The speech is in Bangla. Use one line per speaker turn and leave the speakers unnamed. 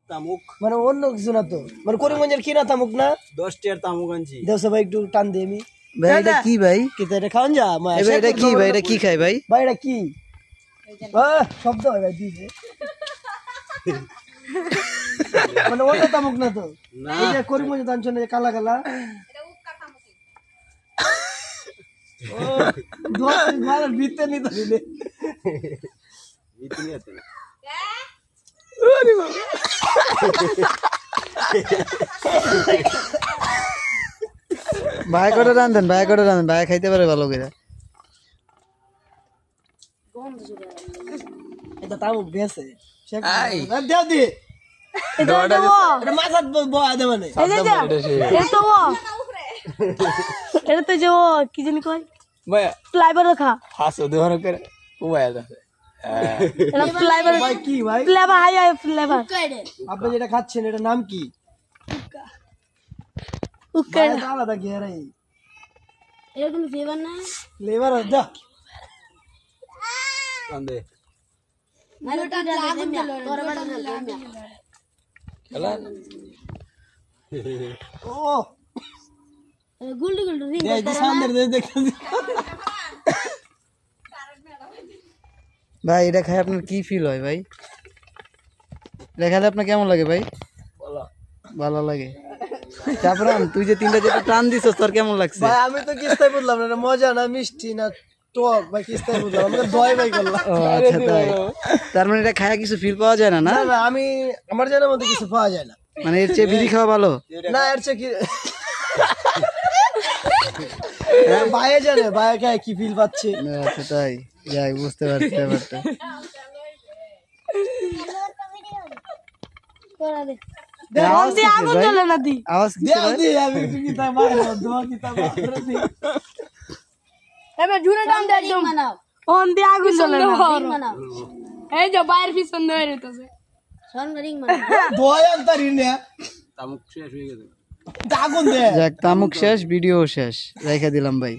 তামুক
মানে অন্য কিছু না তো, মানে করিমগঞ্জের কি না তামুক না?
10 টিয়ার তামুক আনছি।
দেওসা ভাই একটু টান দে আমি।
ভাই এটা কি ভাই?
কি তো এটা খাওয়ান যা মা?
এটা কি ভাই? এটা কি খায় ভাই?
ভাই এটা কি শব্দ হয় ভাই দিছে? মানে অন্য তামুক না তো? এই যে করিমগঞ্জে দান চলে কালা কালা, ও দোয়া মারার ভিতরে নিতে দিলে
ইতনি আছে
আরে বাবা।
ভাই করে রান্ধেন, ভাই করে রান্ধেন, ভাই খাইতে পারে ভালো করে।
এটা তামুক বেছে দেও দি এটা মাথাত বয়া দে মানে
এটা তো যে কি জানি কয়
ভাই
ফ্লাইবার খা
হাসো দেওয়ার করে উবায়া আছে।
এটা ফ্লাইবার
ভাই কি ভাই?
ফ্লেভার হাই হাই ফ্লেভার
আপনি যেটা খাচ্ছেন এটার নাম কি?
উক্কা
আলাদা ঘেরাই
এটা কোনো ফ্লেভার না
ফ্লেভার দা
কান্দে
এটা লাগুন দিল তোর বাড়ি না
খেলা
ও
গুল্ডি গুল্ডি রিং
এই যে সামনে দেখেন
ভাই এটা খায় আপনার কি ফিল হয় ভাই? এটা খেলে আপনার কেমন লাগে ভাই? ভালো লাগে। তারপরে তুই যে তিনটা যেটা টান দিছস তোর কেমন লাগছে?
ভাই আমি তো কিস্তাই বললাম না, মজা না মিষ্টি না টক ভাই, কিস্তাই বললাম আমাকে দয় ভাই করলাম।
ও আচ্ছা তাই। তার মানে এটা খায় কিছু ফিল পাওয়া যায় না না?
না না আমি আমার জানার মধ্যে কিছু পাওয়া যায় না।
মানে এর চেয়ে বিড়ি খাওয়া ভালো?
না এর চেয়ে কি ভাইয়া জানে ভাইয়া খায় কি ফিল পাচ্ছে।
আচ্ছা তাই, যাই বুঝতে পারছি ব্যাপারটা।
করা দে
আওয়াজ
দি আগুন জ্বলে না দি
আওয়াজ কি
দেও দি আমি কি তাই মারবো দোয়া কি তা মারবো দি
এবার জুরে টান দে একদম অন দি আগুন জ্বলে না এই যে বাইরে পিছন ধরে রইতাছে সন রিং মানে
দোয়া আনতারি না
তামুক শেষ হয়ে গেছে।
আগুন দে।
যাক, তামুক শেষ, ভিডিও শেষ, রেখে দিলাম ভাই।